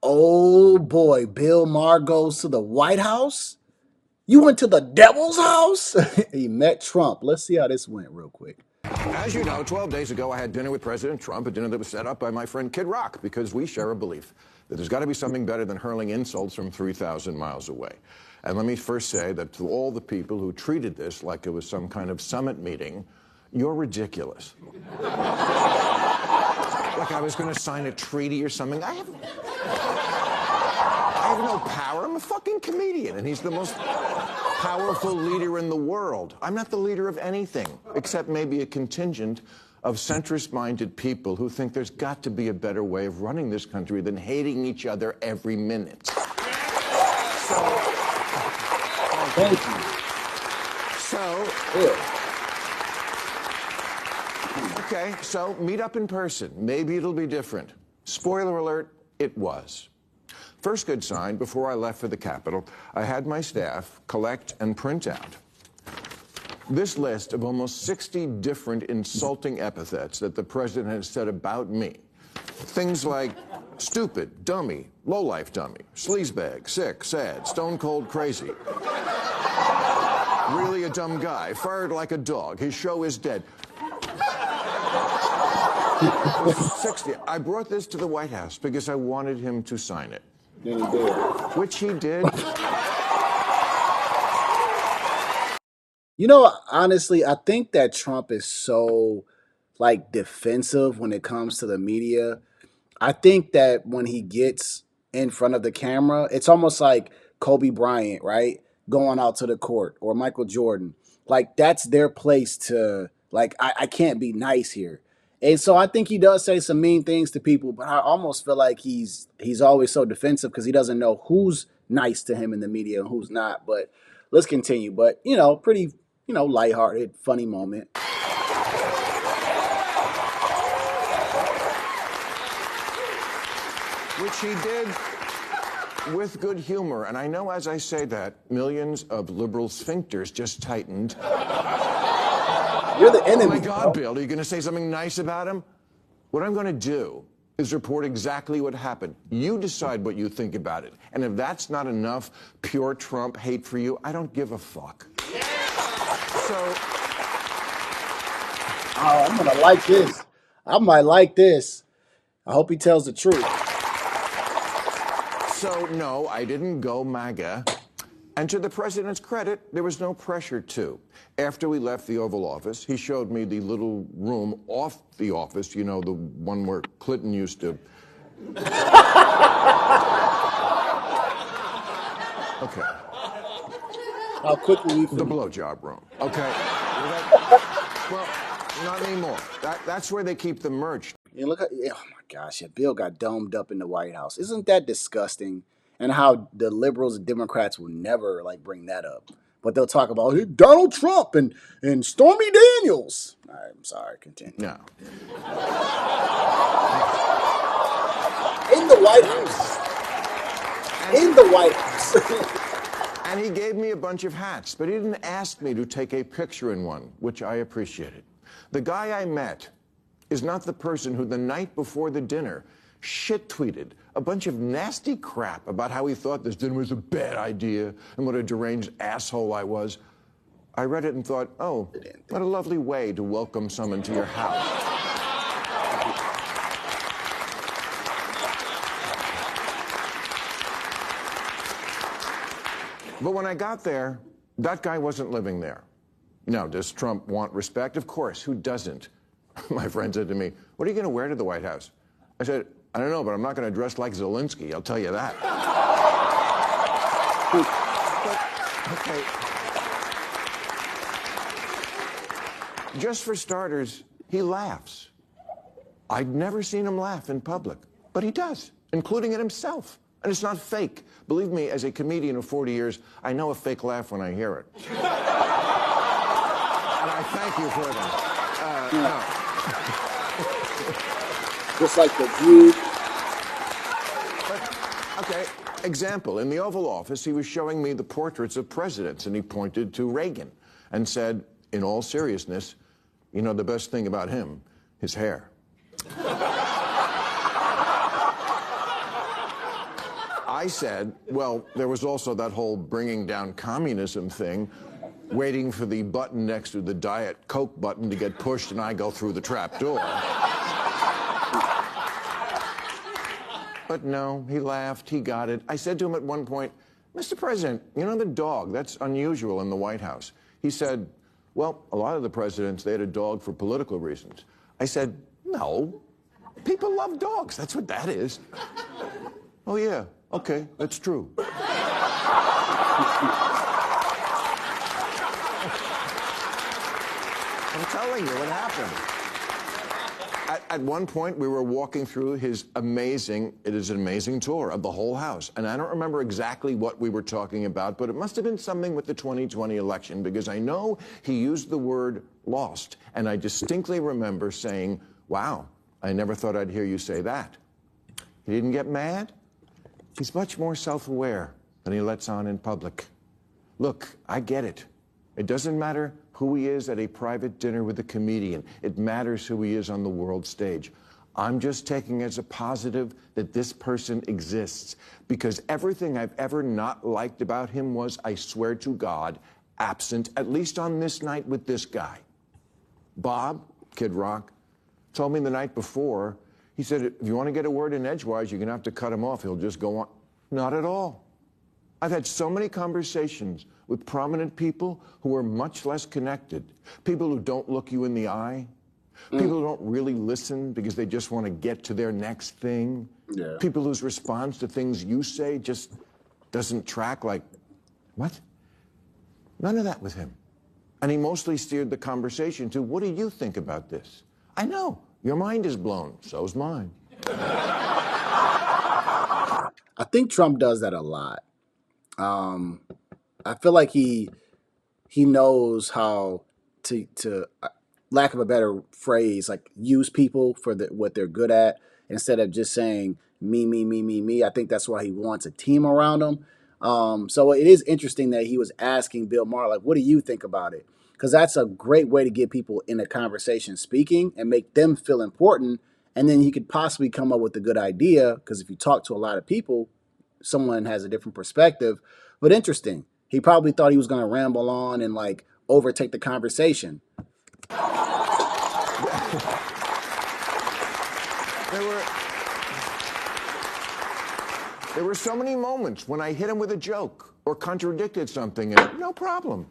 Oh boy, Bill Maher goes to the White House? You went to the devil's house? He met Trump. Let's see how this went real quick. As you know, 12 days ago, I had dinner with President Trump, a dinner that was set up by my friend Kid Rock, because we share a belief that there's got to be something better than hurling insults from 3,000 miles away. And let me first say that to all the people who treated this like it was some kind of summit meeting, you're ridiculous. Like I was going to sign a treaty or something. I have no power. I'm a fucking comedian, and he's the most powerful leader in the world. I'm not the leader of anything, except maybe a contingent of centrist-minded people who think there's got to be a better way of running this country than hating each other every minute. Thank you. Okay, so meet up in person. Maybe it'll be different. Spoiler alert, it was. First good sign, before I left for the Capitol, I had my staff collect and print out this list of almost 60 different insulting epithets that the president has said about me. Things like stupid, dummy, lowlife dummy, sleazebag, sick, sad, stone cold crazy. Really a dumb guy, fired like a dog, his show is dead. 60. I brought this to the White House because I wanted him to sign it. And he did. Which he did. You know, honestly, I think that Trump is so, like, defensive when it comes to the media. I think that when he gets in front of the camera, it's almost like Kobe Bryant, right? Going out to the court, or Michael Jordan. Like, that's their place to, like, I can't be nice here. And so I think he does say some mean things to people, but I almost feel like he's always so defensive because he doesn't know who's nice to him in the media and who's not. But let's continue. But, you know, pretty, you know, lighthearted, funny moment. Which he did with good humor. And I know as I say that, millions of liberal sphincters just tightened. You're the enemy. Oh my God, Bill, are you going to say something nice about him? What I'm going to do is report exactly what happened. You decide what you think about it. And if that's not enough pure Trump hate for you, I don't give a fuck. So... Oh, I'm going to like this. I might like this. I hope he tells the truth. So, no, I didn't go MAGA. And to the president's credit, there was no pressure to. After we left the Oval Office, he showed me the little room off the office, you know, the one where Clinton used to... Okay. How quickly we... The blowjob room. Okay. Well, not anymore. That's where they keep the merch. Yeah, look at, oh my gosh, yeah, Bill got domed up in the White House. Isn't that disgusting? And how the liberals and Democrats will never like bring that up. But they'll talk about hey, Donald Trump and Stormy Daniels. All right, I'm sorry, continue. No. In the White House. In the White House. And he gave me a bunch of hats, but he didn't ask me to take a picture in one, which I appreciated. The guy I met is not the person who the night before the dinner shit-tweeted a bunch of nasty crap about how he thought this dinner was a bad idea and what a deranged asshole I was. I read it and thought, oh, what a lovely way to welcome someone to your house. But when I got there, that guy wasn't living there. Now, does Trump want respect? Of course, who doesn't? My friend said to me, what are you going to wear to the White House? I said, I don't know, but I'm not going to dress like Zelensky, I'll tell you that. But, okay. Just for starters, he laughs. I'd never seen him laugh in public, but he does, including at himself. And it's not fake. Believe me, as a comedian of 40 years, I know a fake laugh when I hear it. And I thank you for that. No. Just like the View. Okay, example. In the Oval Office, he was showing me the portraits of presidents, and he pointed to Reagan and said, in all seriousness, you know the best thing about him? His hair. I said, well, there was also that whole bringing down communism thing, waiting for the button next to the Diet Coke button to get pushed and I go through the trap door. But no, he laughed, he got it. I said to him at one point, Mr. President, you know the dog, that's unusual in the White House. He said, well, a lot of the presidents, they had a dog for political reasons. I said, no, people love dogs, that's what that is. Oh yeah, okay, that's true. I'm telling you what happened. At one point, we were walking through his amazing tour of the whole house. And I don't remember exactly what we were talking about, but it must have been something with the 2020 election, because I know he used the word lost. And I distinctly remember saying, wow, I never thought I'd hear you say that. He didn't get mad. He's much more self-aware than he lets on in public. Look, I get it. It doesn't matter who he is at a private dinner with a comedian. It matters who he is on the world stage. I'm just taking as a positive that this person exists, because everything I've ever not liked about him was, I swear to God, absent, at least on this night with this guy. Bob, Kid Rock, told me the night before, he said, if you want to get a word in edgewise, you're going to have to cut him off. He'll just go on. Not at all. I've had so many conversations with prominent people who are much less connected, people who don't look you in the eye, people who don't really listen because they just want to get to their next thing, people whose response to things you say just doesn't track, like, what? None of that with him. And he mostly steered the conversation to, what do you think about this? I know, your mind is blown, so's mine. I think Trump does that a lot. I feel like he knows how to lack of a better phrase, like use people for what they're good at instead of just saying me, me, me, me, me. I think that's why he wants a team around him. So it is interesting that he was asking Bill Maher, like, what do you think about it? Because that's a great way to get people in a conversation speaking and make them feel important. And then he could possibly come up with a good idea, because if you talk to a lot of people, someone has a different perspective. But interesting. He probably thought he was going to ramble on and like overtake the conversation. There were so many moments when I hit him with a joke or contradicted something, and no problem.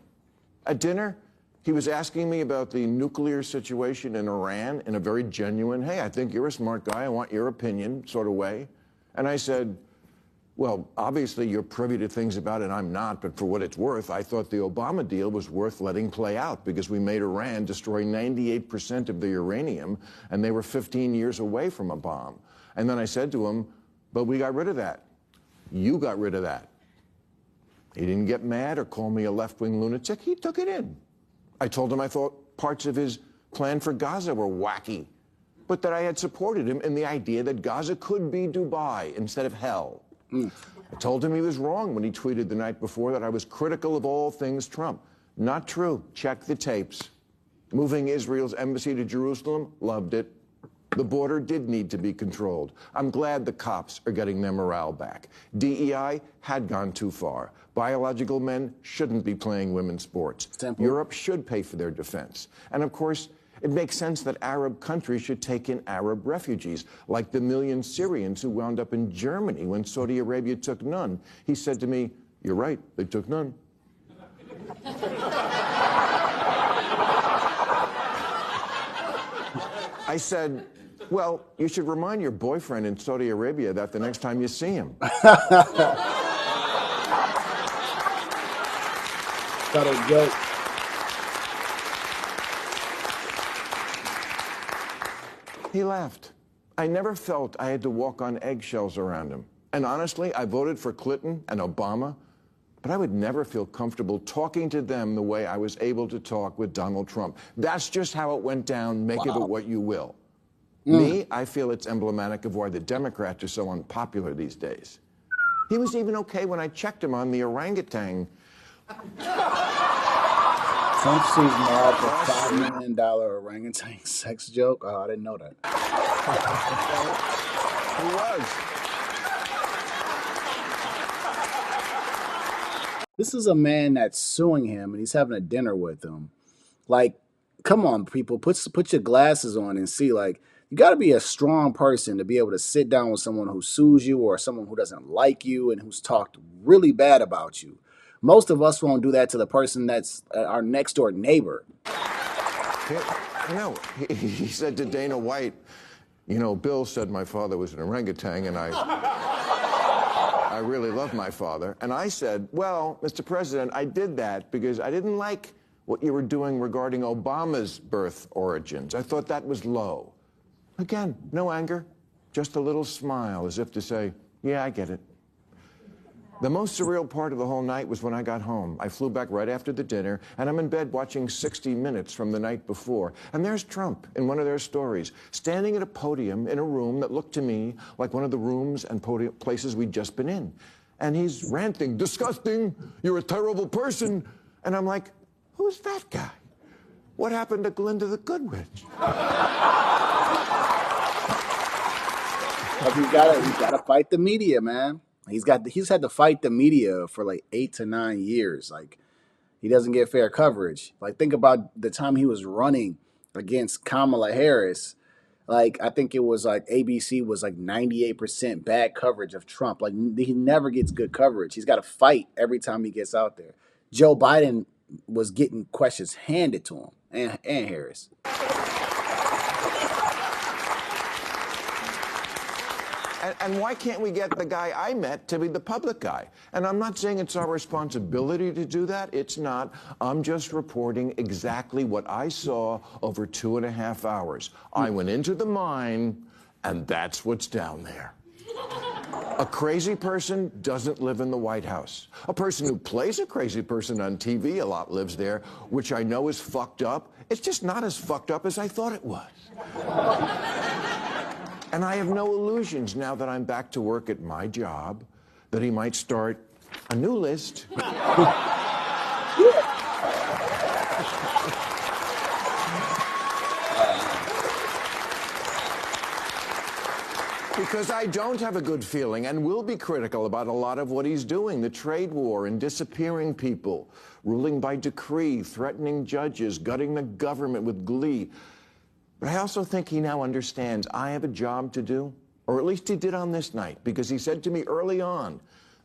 At dinner, he was asking me about the nuclear situation in Iran in a very genuine, hey, I think you're a smart guy, I want your opinion sort of way. And I said, well, obviously you're privy to things about it I'm not, but for what it's worth, I thought the Obama deal was worth letting play out, because we made Iran destroy 98% of the uranium, and they were 15 years away from a bomb. And then I said to him, but we got rid of that. You got rid of that. He didn't get mad or call me a left-wing lunatic. He took it in. I told him I thought parts of his plan for Gaza were wacky, but that I had supported him in the idea that Gaza could be Dubai instead of hell. I told him he was wrong when he tweeted the night before that I was critical of all things Trump. Not true. Check the tapes. Moving Israel's embassy to Jerusalem, loved it. The border did need to be controlled. I'm glad the cops are getting their morale back. DEI had gone too far. Biological men shouldn't be playing women's sports. Simple. Europe should pay for their defense. And of course, it makes sense that Arab countries should take in Arab refugees, like the million Syrians who wound up in Germany when Saudi Arabia took none. He said to me, you're right, they took none. I said, well, you should remind your boyfriend in Saudi Arabia that the next time you see him. Got a joke. He laughed. I never felt I had to walk on eggshells around him. And honestly, I voted for Clinton and Obama, but I would never feel comfortable talking to them the way I was able to talk with Donald Trump. That's just how it went down. Make of it what you will. Me, I feel it's emblematic of why the Democrats are so unpopular these days. He was even okay when I checked him on the orangutan. Trump sees mad for $5 million orangutan sex joke. Oh, I didn't know that. He was. This is a man that's suing him and he's having a dinner with him. Like, come on, people, put your glasses on and see. Like, you got to be a strong person to be able to sit down with someone who sues you or someone who doesn't like you and who's talked really bad about you. Most of us won't do that to the person that's our next door neighbor. I know. He said to Dana White, you know, Bill said my father was an orangutan, and I really love my father. And I said, well, Mr. President, I did that because I didn't like what you were doing regarding Obama's birth origins. I thought that was low. Again, no anger, just a little smile as if to say, yeah, I get it. The most surreal part of the whole night was when I got home. I flew back right after the dinner, and I'm in bed watching 60 Minutes from the night before. And there's Trump in one of their stories, standing at a podium in a room that looked to me like one of the rooms and places we'd just been in. And he's ranting, disgusting, you're a terrible person. And I'm like, who's that guy? What happened to Glinda the Good Witch? But he's gotta fight the media, man. He's had to fight the media for like 8 to 9 years. Like, he doesn't get fair coverage. Like, think about the time he was running against Kamala Harris. Like, I think it was like ABC was like 98% bad coverage of Trump. Like, he never gets good coverage. He's got to fight every time he gets out there. Joe Biden was getting questions handed to him, and Harris. And why can't we get the guy I met to be the public guy? And I'm not saying it's our responsibility to do that. It's not. I'm just reporting exactly what I saw over 2.5 hours. I went into the mine, and that's what's down there. A crazy person doesn't live in the White House. A person who plays a crazy person on TV a lot lives there, which I know is fucked up. It's just not as fucked up as I thought it was. And I have no illusions now that I'm back to work at my job that he might start a new list. Because I don't have a good feeling and will be critical about a lot of what he's doing. The trade war and disappearing people, ruling by decree, threatening judges, gutting the government with glee. But I also think he now understands I have a job to do, or at least he did on this night, because he said to me early on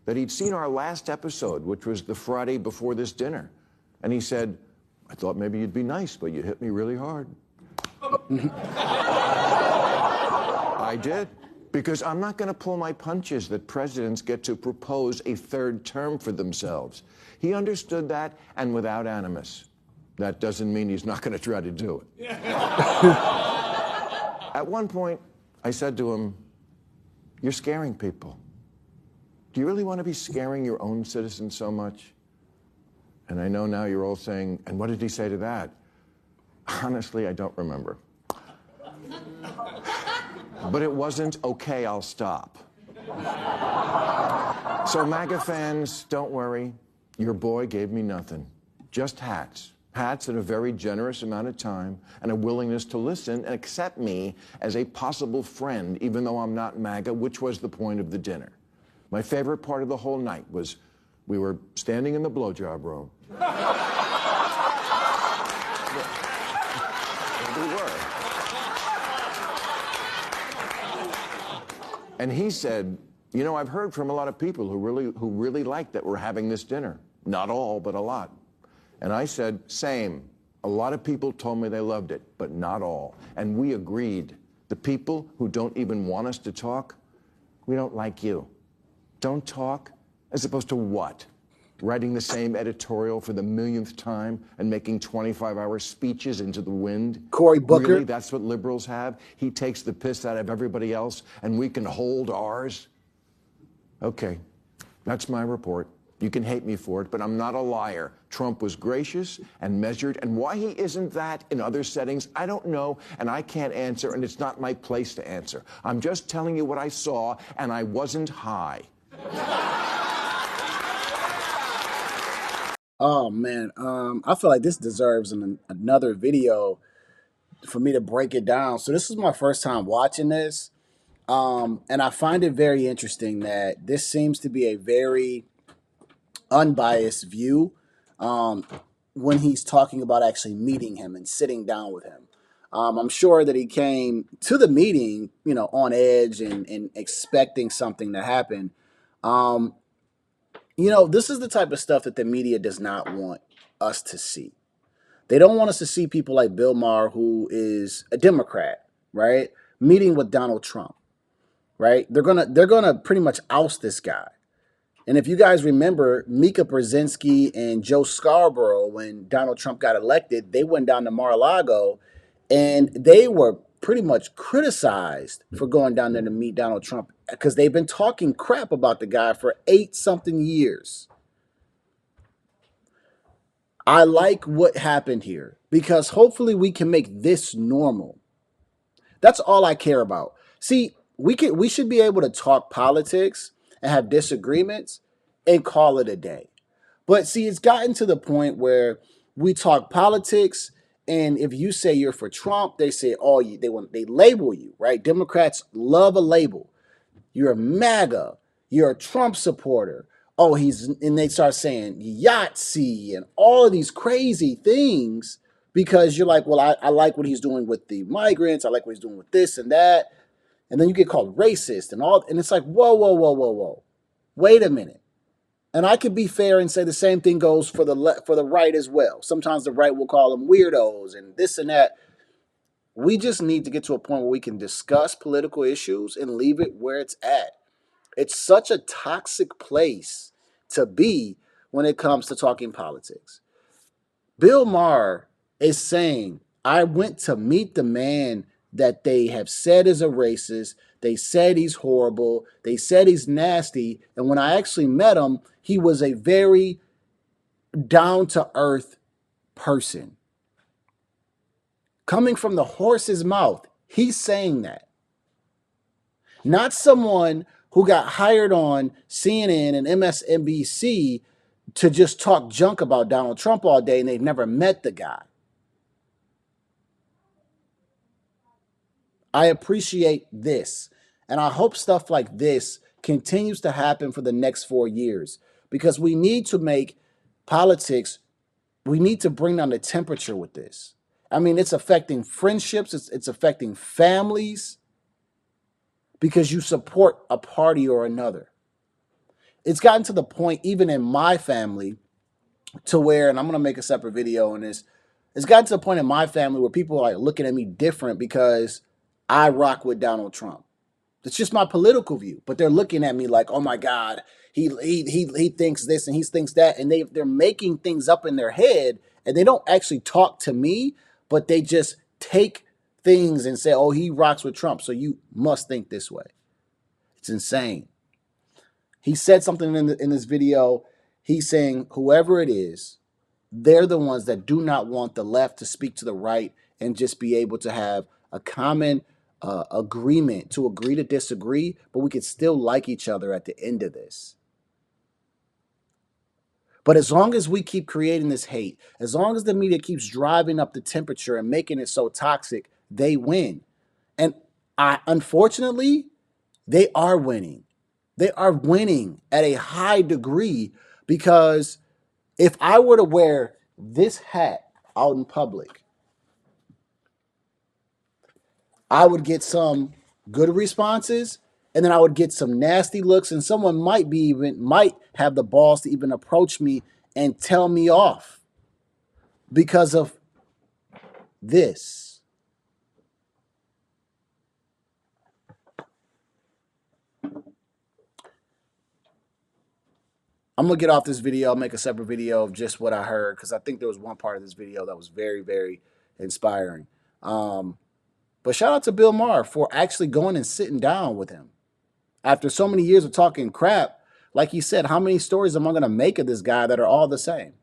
that he'd seen our last episode, which was the Friday before this dinner. And he said, I thought maybe you'd be nice, but you hit me really hard. I did, because I'm not going to pull my punches that presidents get to propose a third term for themselves. He understood that, and without animus. That doesn't mean he's not going to try to do it. At one point, I said to him, you're scaring people. Do you really want to be scaring your own citizens so much? And I know now you're all saying, and what did he say to that? Honestly, I don't remember. But it wasn't, okay, I'll stop. So MAGA fans, don't worry. Your boy gave me nothing. Just hats. Hats and a very generous amount of time and a willingness to listen and accept me as a possible friend, even though I'm not MAGA, which was the point of the dinner. My favorite part of the whole night was we were standing in the blowjob room. We were. And he said, you know, I've heard from a lot of people who really like that we're having this dinner. Not all, but a lot. And I said, same. A lot of people told me they loved it, but not all. And we agreed. The people who don't even want us to talk, we don't like you. Don't talk, as opposed to what? Writing the same editorial for the millionth time and making 25-hour speeches into the wind? Cory Booker. Really, that's what liberals have? He takes the piss out of everybody else, and we can hold ours? Okay, that's my report. You can hate me for it, but I'm not a liar. Trump was gracious and measured, and why he isn't that in other settings, I don't know, and I can't answer, and it's not my place to answer. I'm just telling you what I saw, and I wasn't high. Oh man, I feel like this deserves another video for me to break it down. So this is my first time watching this, and I find it very interesting that this seems to be a very unbiased view um, when he's talking about actually meeting him and sitting down with him. I'm sure that he came to the meeting, on edge and expecting something to happen. Um, this is the type of stuff that the media does not want us to see. They don't want us to see people like Bill Maher, who is a Democrat, right, meeting with Donald Trump, right? They're gonna pretty much oust this guy. And if you guys remember, Mika Brzezinski and Joe Scarborough, when Donald Trump got elected, they went down to Mar-a-Lago, and they were pretty much criticized for going down there to meet Donald Trump because they've been talking crap about the guy for 8-something years. I like what happened here because hopefully we can make this normal. That's all I care about. See, we should be able to talk politics and have disagreements and call it a day. But see, it's gotten to the point where we talk politics, and if you say you're for Trump, they say, "Oh, they label you, right?" Democrats love a label. You're a MAGA. You're a Trump supporter. Oh, and they start saying Yahtzee and all of these crazy things because you're like, well, I like what he's doing with the migrants. I like what he's doing with this and that. And then you get called racist and all. And it's like, whoa, whoa, whoa, whoa, whoa. Wait a minute. And I could be fair and say the same thing goes for the right as well. Sometimes the right will call them weirdos and this and that. We just need to get to a point where we can discuss political issues and leave it where it's at. It's such a toxic place to be when it comes to talking politics. Bill Maher is saying, I went to meet the man that they have said is a racist. They said he's horrible. They said he's nasty. And when I actually met him, he was a very down to earth person. Coming from the horse's mouth, he's saying that. Not someone who got hired on CNN and MSNBC to just talk junk about Donald Trump all day and they've never met the guy. I appreciate this. And I hope stuff like this continues to happen for the next 4 years because we need to make politics, we need to bring down the temperature with this. I mean, it's affecting friendships, it's affecting families because you support a party or another. It's gotten to the point, even in my family, to where, and I'm going to make a separate video on this, it's gotten to the point in my family where people are like looking at me different because I rock with Donald Trump. It's just my political view, but they're looking at me like, oh my God, he thinks this and he thinks that, and they're making things up in their head, and they don't actually talk to me, but they just take things and say, oh, he rocks with Trump, so you must think this way. It's insane. He said something in this video. He's saying whoever it is, they're the ones that do not want the left to speak to the right and just be able to have a common agreement to agree to disagree, but we could still like each other at the end of this. But as long as we keep creating this hate, as long as the media keeps driving up the temperature and making it so toxic, they win. And unfortunately, they are winning. They are winning at a high degree because if I were to wear this hat out in public, I would get some good responses and then I would get some nasty looks and someone might have the balls to even approach me and tell me off because of this. I'm going to get off this video. I'll make a separate video of just what I heard because I think there was one part of this video that was very, very inspiring. But shout out to Bill Maher for actually going and sitting down with him. After so many years of talking crap, like he said, how many stories am I going to make of this guy that are all the same?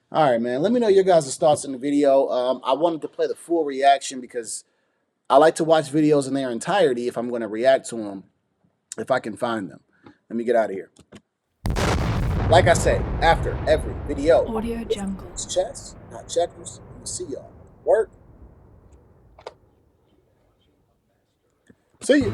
All right, man. Let me know your guys' thoughts in the video. I wanted to play the full reaction because I like to watch videos in their entirety if I'm going to react to them, if I can find them. Let me get out of here. Like I say, after every video, Audio Jungle. it's chess, not checkers. See y'all. Work. See you.